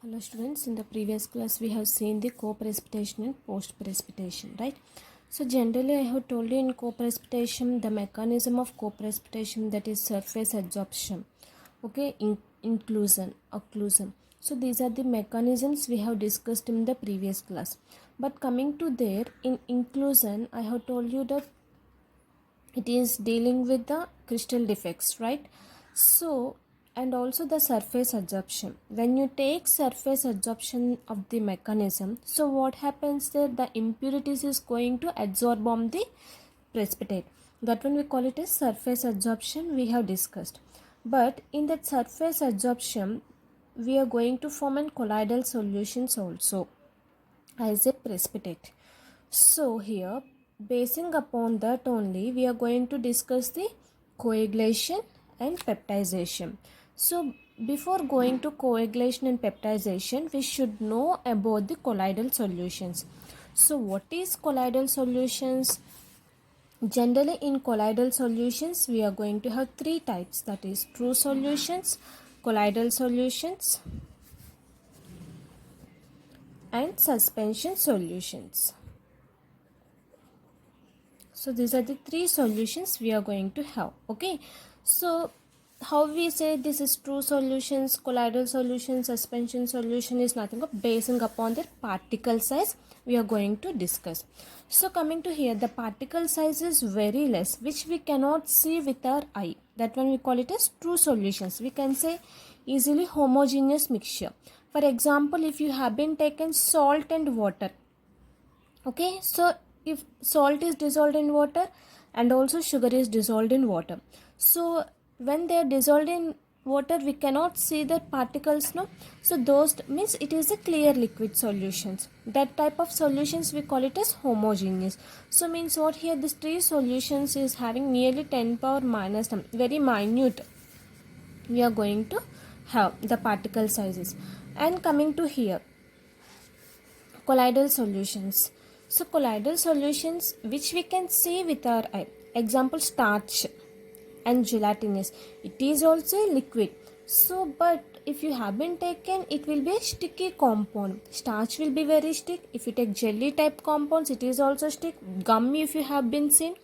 Hello students, in the previous class we have seen the co-precipitation and post-precipitation, right? So generally I have told you in co-precipitation the mechanism of co-precipitation, that is surface adsorption, okay, inclusion, occlusion. So these are the mechanisms we have discussed in the previous class. But coming to there, in inclusion I have told you that it is dealing with the crystal defects, right? So, and also the surface adsorption. When you take surface adsorption of the mechanism, so what happens there, the impurities is going to adsorb on the precipitate. That one we call it as surface adsorption, we have discussed. But in that surface adsorption we are going to form an colloidal solutions also as a precipitate. So here, basing upon that only, we are going to discuss the coagulation and peptization. So before going to coagulation and peptization, we should know about the colloidal solutions. So what is colloidal solutions? Generally in colloidal solutions, we are going to have three types, that is true solutions, colloidal solutions and suspension solutions. So these are the three solutions we are going to have. Okay, so how we say this is true solutions, colloidal solution, suspension solution is nothing but basing upon their particle size we are going to discuss. So coming to here, the particle size is very less, which we cannot see with our eye. That one we call it as true solutions. We can say easily homogeneous mixture. For example, if you have been taken salt and water, okay, so if salt is dissolved in water and also sugar is dissolved in water, so when they are dissolved in water we cannot see the particles, no, so those means it is a clear liquid solutions. That type of solutions we call it as homogeneous. So means what here, this three solutions is having nearly 10 power minus 10, very minute we are going to have the particle sizes. And coming to here, colloidal solutions. So colloidal solutions which we can see with our eye, example starch and gelatinous, it is also a liquid. So but if you have been taken, it will be a sticky compound. Starch will be very stick. If you take jelly type compounds, it is also stick. Gum, if you have been seen,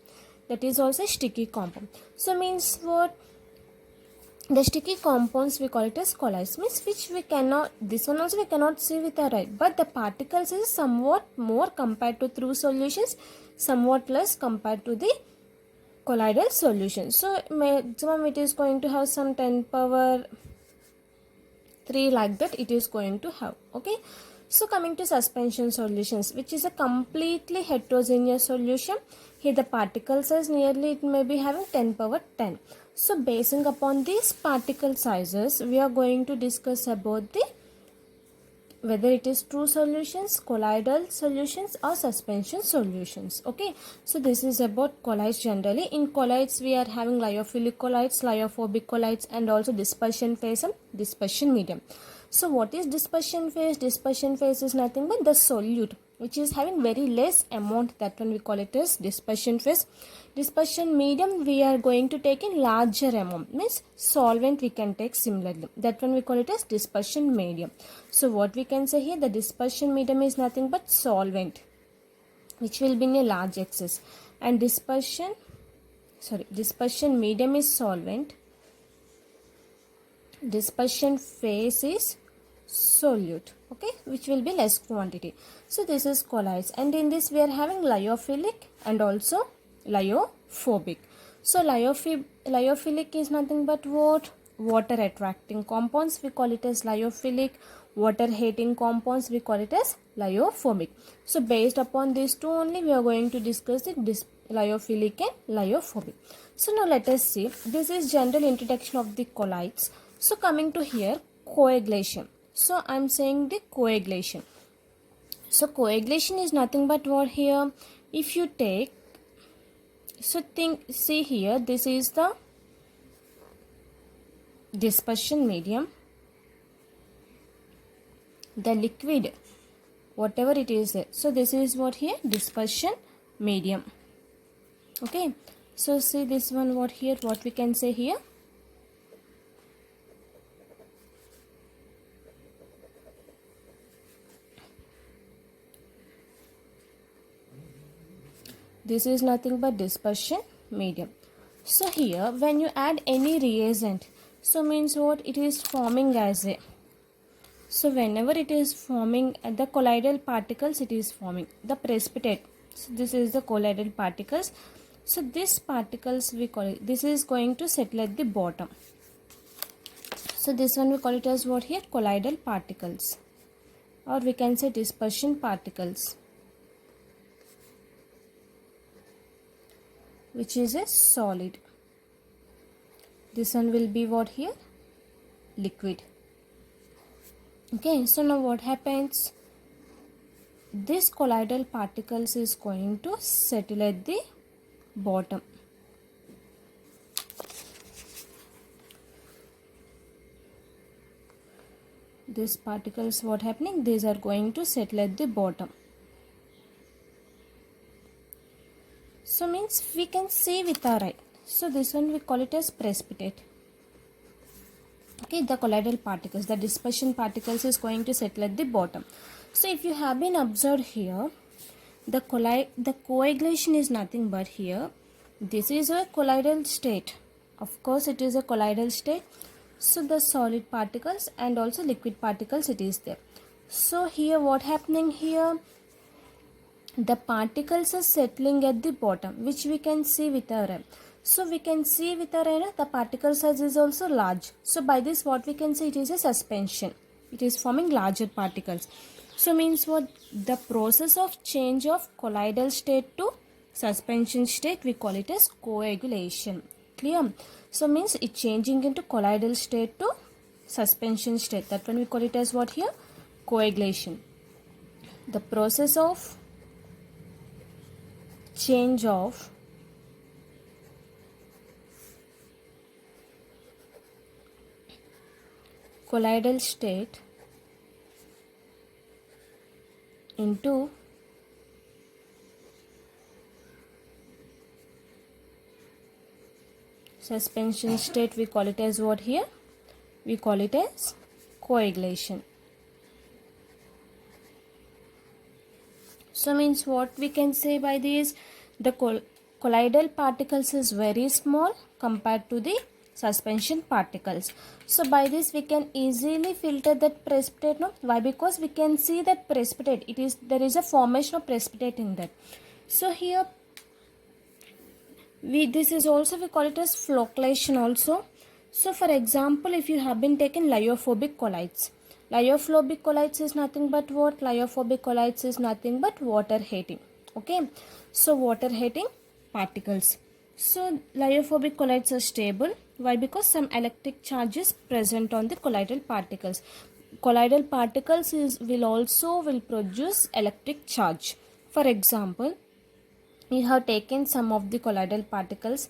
that is also sticky compound. So means what, the sticky compounds we call it as colloids, means which we cannot, this one also we cannot see with our eye, but the particles is somewhat more compared to true solutions, somewhat less compared to the colloidal solution. So maximum it is going to have some 10 power 3 like that it is going to have. Okay, so coming to suspension solutions, which is a completely heterogeneous solution. Here the particle size nearly it may be having 10 power 10. So basing upon these particle sizes, we are going to discuss about the whether it is true solutions, colloidal solutions or suspension solutions. Okay, so this is about colloids. Generally in colloids we are having lyophilic colloids, lyophobic colloids and also dispersion phase and dispersion medium. So what is dispersion phase? Dispersion phase is nothing but the solute which is having very less amount, that one we call it as dispersion phase. Dispersion medium we are going to take in larger amount, means solvent we can take similarly, that one we call it as dispersion medium. So what we can say here, the dispersion medium is nothing but solvent which will be in a large excess, and dispersion medium is solvent, dispersion phase is solute, okay, which will be less quantity. So this is colloids, and in this we are having lyophilic and also lyophobic. So lyophilic is nothing but what, water attracting compounds we call it as lyophilic, water hating compounds we call it as lyophobic. So based upon these two only we are going to discuss the lyophilic and lyophobic. So now let us see, this is general introduction of the colloids. So coming to here, coagulation. So I am saying the coagulation. So coagulation is nothing but what here, if you take, so see here, this is the dispersion medium, the liquid whatever it is there. So this is what here, dispersion medium. Okay, so see this one, what here, what we can say here, This is nothing but dispersion medium. So here when you add any reagent, so means what, it is forming as a, so whenever it is forming the colloidal particles, it is forming the precipitate. So this is the colloidal particles. So these particles we call it, this is going to settle at the bottom. So this one we call it as what here, colloidal particles, or we can say dispersion particles, which is a solid. This one will be what here, liquid. Okay, so now what happens, this colloidal particles is going to settle at the bottom. These particles, what happening, these are going to settle at the bottom. So means we can see with our eye. So this one we call it as precipitate. Okay, the colloidal particles, the dispersion particles is going to settle at the bottom. So if you have been observed here, the coagulation is nothing but here, this is a colloidal state. Of course it is a colloidal state. So the solid particles and also liquid particles, it is there. So here what happening here, the particles are settling at the bottom, which we can see with our eye. So we can see with our eye the particle size is also large. So by this what we can say, it is a suspension. It is forming larger particles. So means what, the process of change of colloidal state to suspension state, we call it as coagulation. Clear? So means it changing into colloidal state to suspension state. That one we call it as what here, coagulation. The process of change of colloidal state into suspension state, we call it as what here, we call it as coagulation. So means what we can say by this, the colloidal particles is very small compared to the suspension particles. So by this we can easily filter that precipitate. No? Why? Because we can see that precipitate, it is, there is a formation of precipitate in that. So here this is also, we call it as flocculation also. So for example, if you have been taken lyophobic colloids, lyophobic colloids is nothing but what, lyophobic colloids is nothing but water hating. Okay, so water hating particles. So lyophobic colloids are stable. Why? Because some electric charge is present on the colloidal particles. Colloidal particles will produce electric charge. For example, you have taken some of the colloidal particles,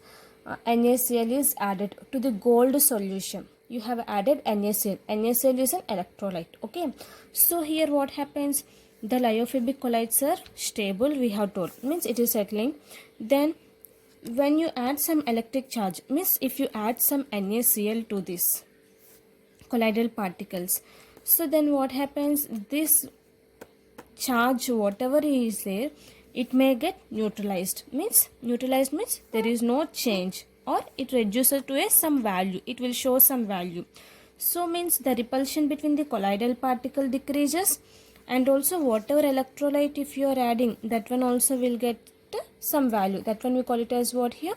NaCl is added to the gold solution. You have added NaCl. NaCl is an electrolyte. Okay, so here what happens, the lyophobic colloids are stable, we have told, means it is settling. Then when you add some electric charge, means if you add some NaCl to this colloidal particles, so then what happens, this charge whatever is there, it may get neutralized. Means neutralized means there is no change, or it reduces to a some value, it will show some value. So means the repulsion between the colloidal particle decreases, and also whatever electrolyte if you are adding, that one also will get some value. That one we call it as what here,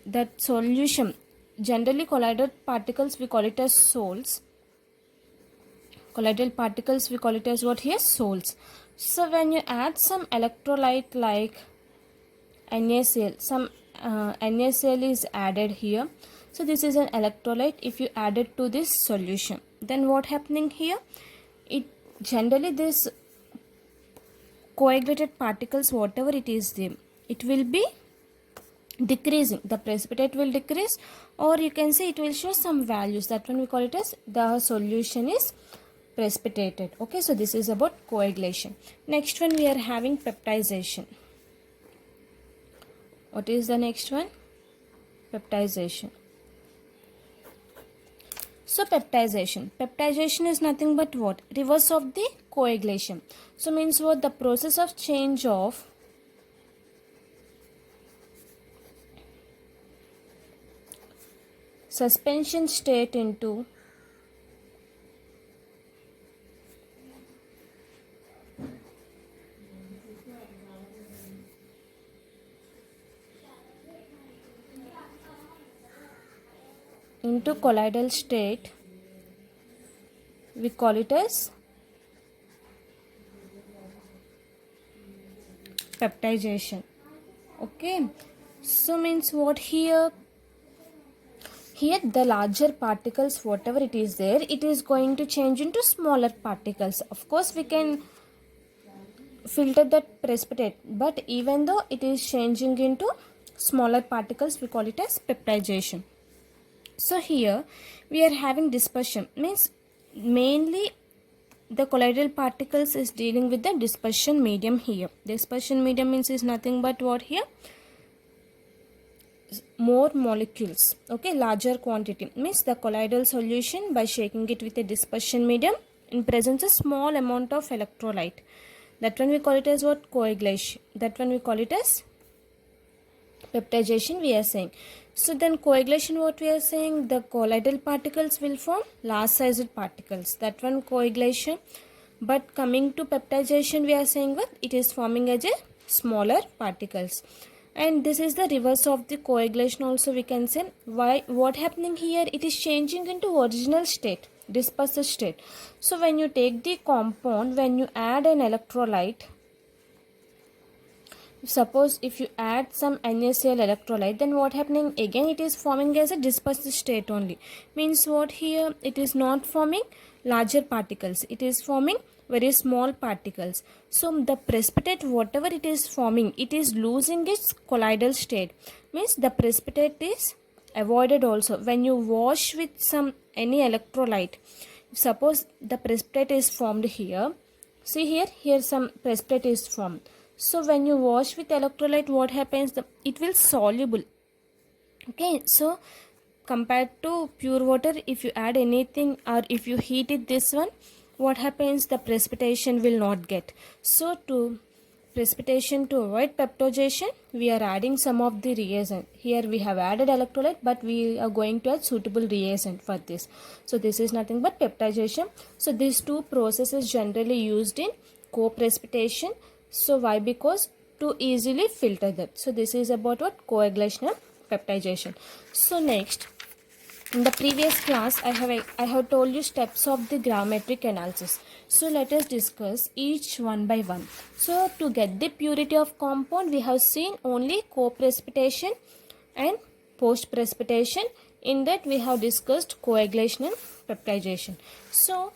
that solution. Generally colloidal particles we call it as sols. Colloidal particles we call it as what here, sols. So when you add some electrolyte like NaCl, some NaCl is added here. So this is an electrolyte. If you add it to this solution, then what happening here, it generally this coagulated particles whatever it is there, it will be decreasing, the precipitate will decrease, or you can say it will show some values. That one we call it as the solution is precipitated. Okay, so this is about coagulation. Next one we are having peptization. What is the next one? Peptization. So peptization is nothing but what, reverse of the coagulation. So means what, the process of change of suspension state into colloidal state, we call it as peptidization. Okay, so means what here? Here the larger particles, whatever it is there, it is going to change into smaller particles. Of course we can filter that precipitate, but even though it is changing into smaller particles, we call it as peptidization. So here we are having dispersion, means mainly the colloidal particles is dealing with the dispersion medium here. Dispersion medium means is nothing but what here? More molecules. Okay, larger quantity means the colloidal solution, by shaking it with a dispersion medium, in presence a small amount of electrolyte. That one we call it as what? Coagulation. That one we call it as peptidization, we are saying. So then coagulation, what we are saying, the colloidal particles will form large sized particles. That one coagulation. But coming to peptidization, we are saying what? It is forming as a smaller particles. And this is the reverse of the coagulation also, we can say. Why? What happening here? It is changing into original state, dispersed state. So when you take the compound, when you add an electrolyte, suppose if you add some NaCl electrolyte, then what happening? Again it is forming as a dispersed state only. Means what here? It is not forming larger particles. It is forming very small particles. So the precipitate, whatever it is forming, it is losing its colloidal state. Means the precipitate is avoided also. When you wash with some any electrolyte, suppose the precipitate is formed here. See here some precipitate is formed. So when you wash with electrolyte, what happens? It will soluble. Okay, so compared to pure water, if you add anything or if you heat it, this one, what happens? The precipitation will not get. So to precipitation, to avoid peptidization, we are adding some of the reagent. Here we have added electrolyte, but we are going to add suitable reagent for this. So this is nothing but peptidization. So these two processes generally used in co-precipitation. So why? Because to easily filter that. So this is about what? Coagulation and peptidization. So next, in the previous class, I have told you steps of the gravimetric analysis. So let us discuss each one by one. So to get the purity of compound, we have seen only co-precipitation and post-precipitation. In that we have discussed coagulation and peptidization. So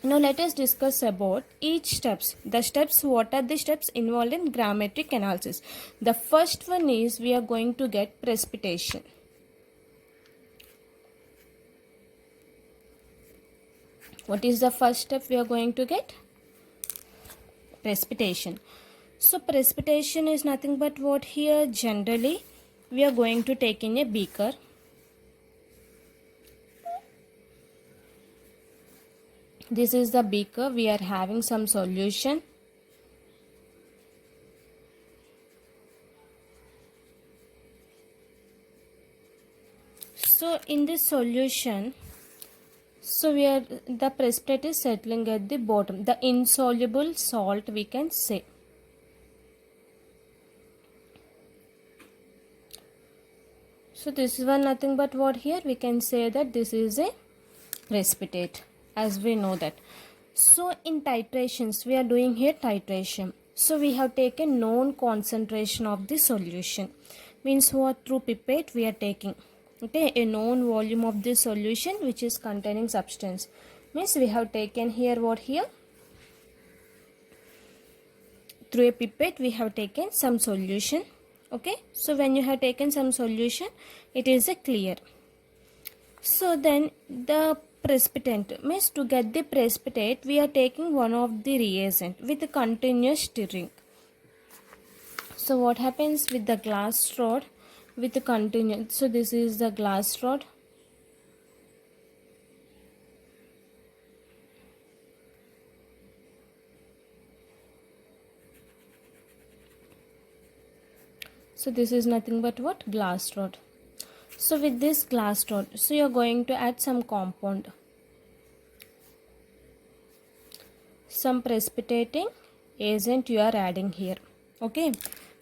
now let us discuss about each steps. The steps, what are the steps involved in gravimetric analysis? The first one is we are going to get precipitation. What is the first step we are going to get? Precipitation. So precipitation is nothing but what here? Generally we are going to take in a beaker. This is the beaker. We are having some solution. So in this solution, so the precipitate is settling at the bottom, the insoluble salt, we can say. So this is one nothing but what here? We can say that this is a precipitate, as we know that. So in titrations, we are doing here titration. So we have taken known concentration of the solution. Means what? Through pipette we are taking. Okay, a known volume of the solution which is containing substance. Means we have taken here what here? Through a pipette we have taken some solution. Okay, so when you have taken some solution, it is a clear. So then the precipitant, means to get the precipitate, we are taking one of the reagent with a continuous stirring. So what happens with the glass rod? With the continuous, so this is the glass rod. So this is nothing but what? Glass rod. So with this glass rod, so you're going to add some compound, some precipitating agent you are adding here. Okay,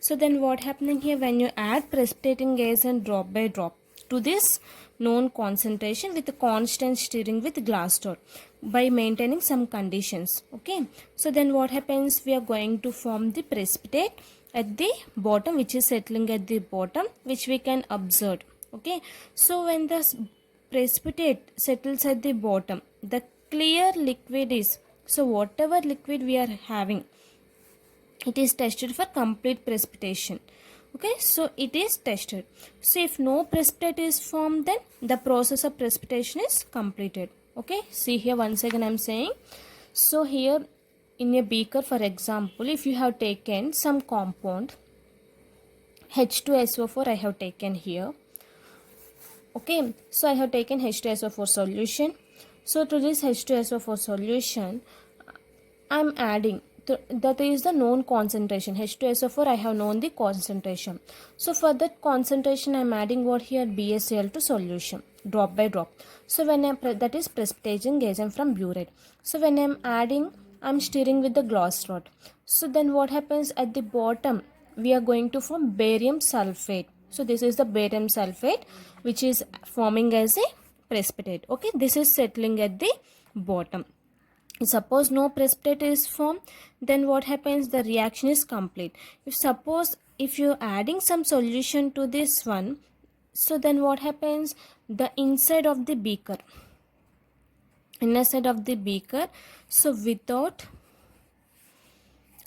so then what happening here, when you add precipitating agent drop by drop to this known concentration with a constant stirring with glass door by maintaining some conditions. Okay, so then what happens, we are going to form the precipitate at the bottom, which is settling at the bottom, which we can observe. Okay, so when the precipitate settles at the bottom, the clear liquid is, so whatever liquid we are having, it is tested for complete precipitation. Okay, so it is tested. So if no precipitate is formed, then the process of precipitation is completed. Okay, see here once again I am saying, so here in a beaker, for example, if you have taken some compound H2SO4, I have taken here. Okay, so I have taken H2SO4 solution. So to this H2SO4 solution, I am adding, that is the known concentration. H2SO4, I have known the concentration. So for that concentration, I am adding what here, BaCl2 solution, drop by drop. So when that is precipitating agent from burette. So when I am adding, I am stirring with the glass rod. So then what happens at the bottom, we are going to form barium sulfate. So this is the barium sulfate, which is forming as a precipitate. Okay, this is settling at the bottom. Suppose no precipitate is formed, then what happens, the reaction is complete. If you're adding some solution to this one, so then what happens, the inside of the beaker, inner side of the beaker, so without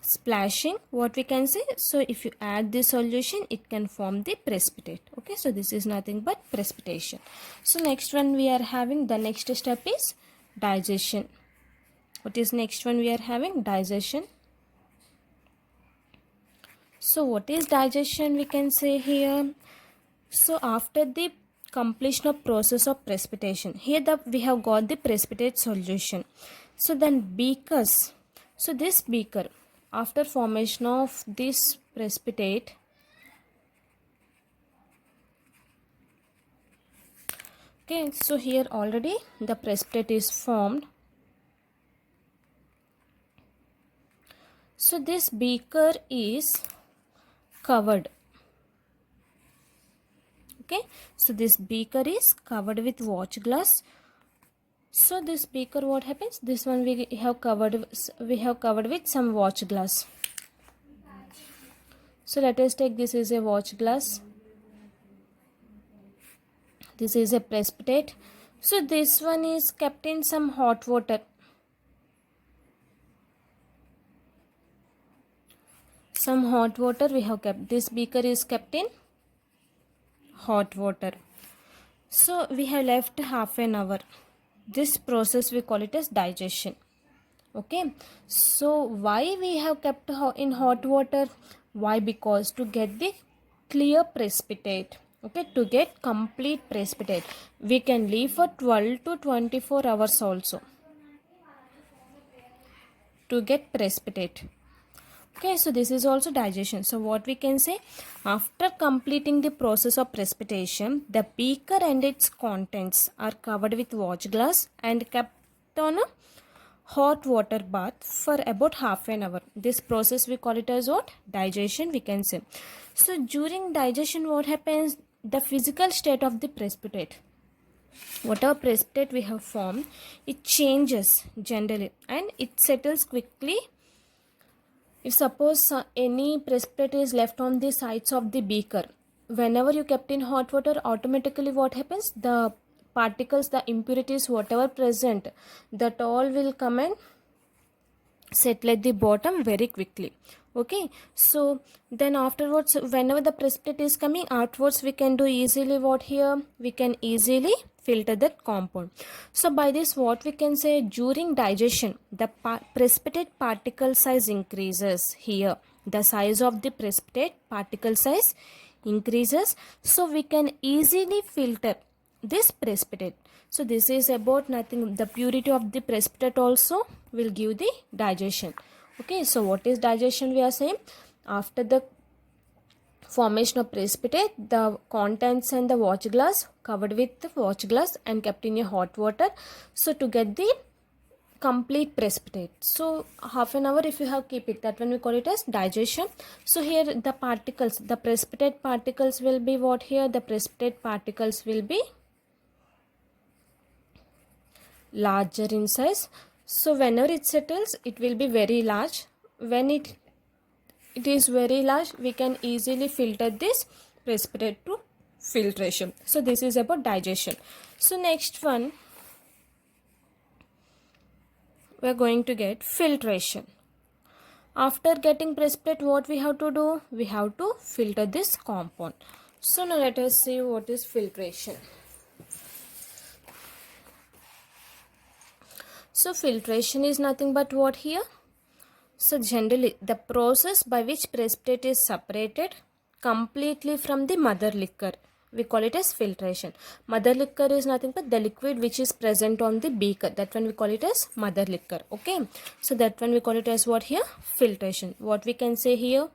splashing, what we can say, so if you add this solution, it can form the precipitate. Okay, so this is nothing but precipitation. So next one we are having, the next step is digestion. What is next one we are having? Digestion. So what is digestion, we can say here, so after the completion of process of precipitation, here we have got the precipitate solution. So then beakers, so this beaker, after formation of this precipitate, okay, so here already the precipitate is formed. So this beaker is covered. Okay, so this beaker is covered with watch glass. So this beaker, what happens, this one we have covered with some watch glass. So let us take, this is a watch glass, this is a precipitate. So this one is kept in some hot water. Some hot water we have kept, this beaker is kept in hot water. So we have left half an hour. This process we call it as digestion. Okay, so why we have kept in hot water? Why? Because to get the clear precipitate. Okay, to get complete precipitate, we can leave for 12 to 24 hours also to get precipitate. Okay, so this is also digestion. So what we can say, after completing the process of precipitation, the beaker and its contents are covered with watch glass and kept on a hot water bath for about half an hour. This process we call it as what? Digestion, we can say. So during digestion, what happens? The physical state of the precipitate, whatever precipitate we have formed, it changes generally and it settles quickly. If suppose any precipitate is left on the sides of the beaker, whenever you kept in hot water, automatically what happens, the particles, the impurities, whatever present, that all will come and settle at the bottom very quickly. Okay, so then afterwards, whenever the precipitate is coming outwards, we can do easily what here, we can easily filter that compound. So by this, what we can say, during digestion, the precipitate particle size increases here. The size of the precipitate particle size increases, so we can easily filter this precipitate. So this is about nothing, the purity of the precipitate also will give the digestion. Okay, so what is digestion we are saying? After the formation of precipitate, the contents and the watch glass covered with the watch glass and kept in a hot water, so to get the complete precipitate. So half an hour if you have keep it, that one we call it as digestion. So here the particles, the precipitate particles will be what here, the precipitate particles will be larger in size. So whenever it settles, it will be very large. When it is very large, we can easily filter this precipitate to filtration. So this is about digestion. So next one, we are going to get filtration. After getting precipitate, what we have to do? We have to filter this compound. So now let us see what is filtration. So filtration is nothing but what here? So generally the process by which precipitate is separated completely from the mother liquor, we call it as filtration. Mother liquor is nothing but the liquid which is present on the beaker, that one we call it as mother liquor. Okay, so that one we call it as what here? Filtration. What we can say here?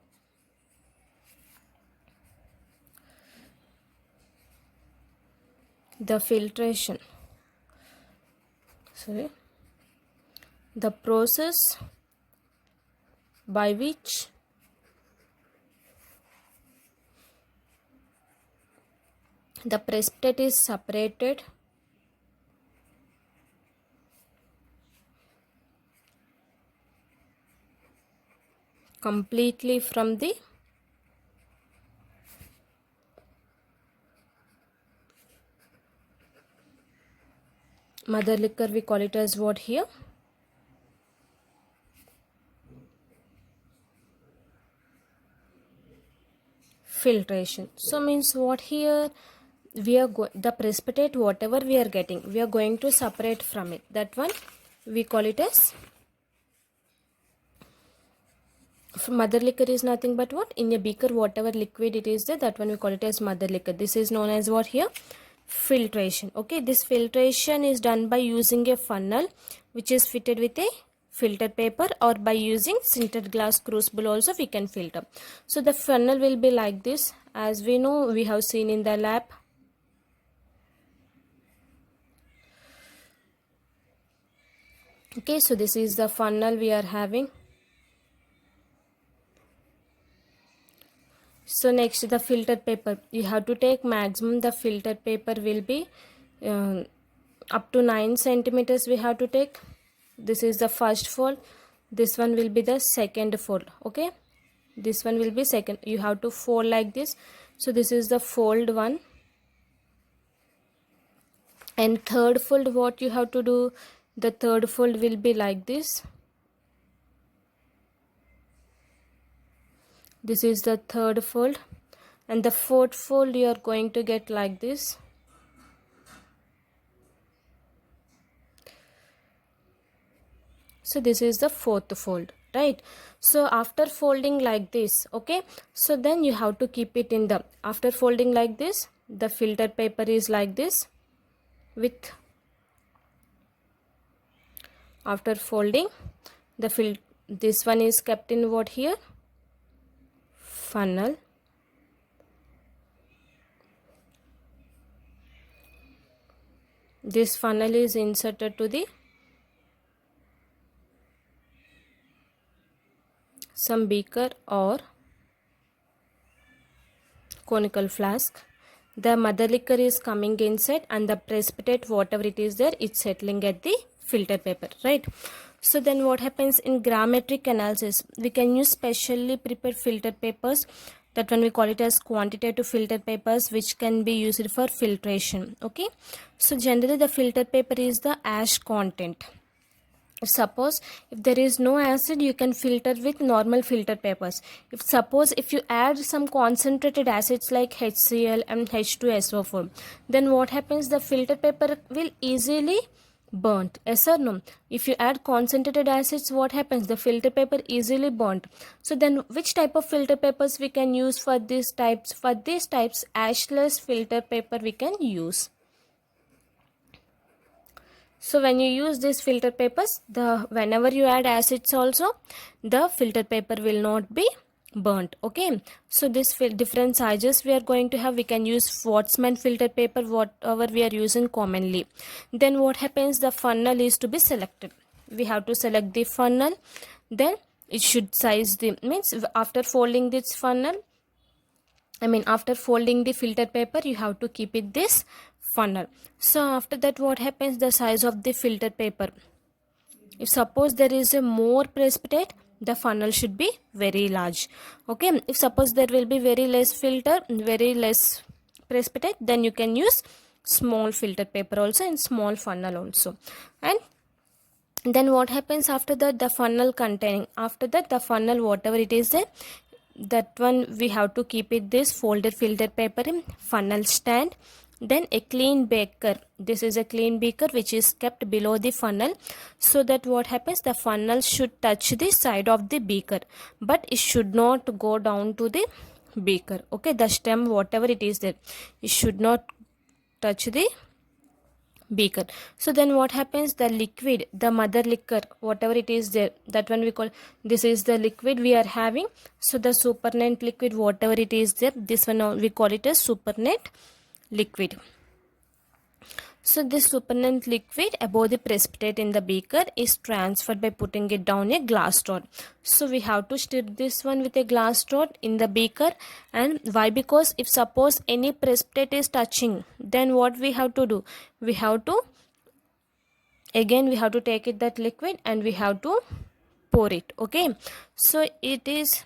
The filtration, sorry, the process by which the precipitate is separated completely from the mother liquor, we call it as what here? Filtration. So means what here? We are the precipitate whatever we are getting, we are going to separate from it, that one we call it as mother liquor. Is nothing but what? In a beaker whatever liquid it is there, that one we call it as mother liquor. This is known as what here? Filtration. Okay, this filtration is done by using a funnel which is fitted with a filter paper, or by using sintered glass crucible also we can filter. So the funnel will be like this, as we know, we have seen in the lab. Okay, so this is the funnel we are having. So next, the filter paper, you have to take maximum, the filter paper will be up to 9 centimeters we have to take. This is the first fold, this one will be the second fold. Okay, this one will be second, you have to fold like this. So this is the fold 1, and third fold, what you have to do? The third fold will be like this. This is the third fold, and the fourth fold you are going to get like this. So this is the fourth fold, right? So after folding like this, okay, so then you have to keep it in the, after folding like this, the filter paper is like this, with after folding the this one is kept in what here? Funnel. This funnel is inserted to the some beaker or conical flask. The mother liquor is coming inside, and the precipitate whatever it is there, it's settling at the filter paper, right? So then what happens in grammatic analysis? We can use specially prepared filter papers, that one we call it as quantitative filter papers, which can be used for filtration. Okay, so generally the filter paper is the ash content. Suppose if there is no acid, you can filter with normal filter papers. If you add some concentrated acids like HCl and H2SO4, then what happens? The filter paper will easily burnt. Yes or no? If you add concentrated acids, what happens? The filter paper easily burnt. So then which type of filter papers we can use for these types? For these types, ashless filter paper we can use. So when you use these filter papers, whenever you add acids also, the filter paper will not be burnt. Okay, so this different sizes we are going to have. We can use Schwarzman filtered paper, whatever we are using commonly. Then what happens, the funnel is to be selected. We have to select the funnel, then it should size the, means after folding this funnel, after folding the filter paper, you have to keep it this funnel. So after that, what happens, the size of the filter paper, if suppose there is a more precipitate, the funnel should be very large. Okay, if suppose there will be very less filter, very less precipitate, then you can use small filter paper also and small funnel also. And then what happens after that, the funnel containing, after that the funnel whatever it is there, that one we have to keep it this folded filter paper in funnel stand. Then a clean beaker, this is a clean beaker which is kept below the funnel, so that what happens, the funnel should touch the side of the beaker, but it should not go down to the beaker. Okay, the stem whatever it is there, it should not touch the beaker. So then what happens, the liquid, the mother liquor whatever it is there, that one we call, this is the liquid we are having. So the supernatant liquid whatever it is there, this one we call it as supernatant liquid. So this supernatant liquid above the precipitate in the beaker is transferred by putting it down a glass rod. So we have to stir this one with a glass rod in the beaker. And why? Because if suppose any precipitate is touching, then what we have to do, we have to again we have to take it that liquid and we have to pour it. Okay, so it is,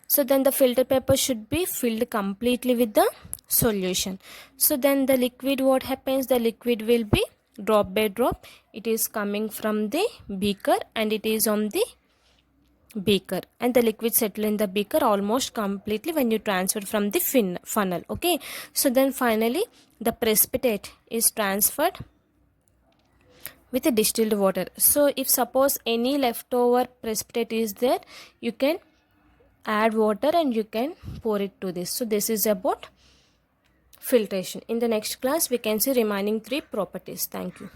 so then the filter paper should be filled completely with the solution. So then the liquid, what happens, the liquid will be drop by drop, it is coming from the beaker and it is on the beaker, and the liquid settle in the beaker almost completely when you transfer from the funnel. Okay, so then finally the precipitate is transferred with the distilled water. So if suppose any leftover precipitate is there, you can add water and you can pour it to this. So this is about filtration. In the next class we can see remaining 3 properties. Thank you.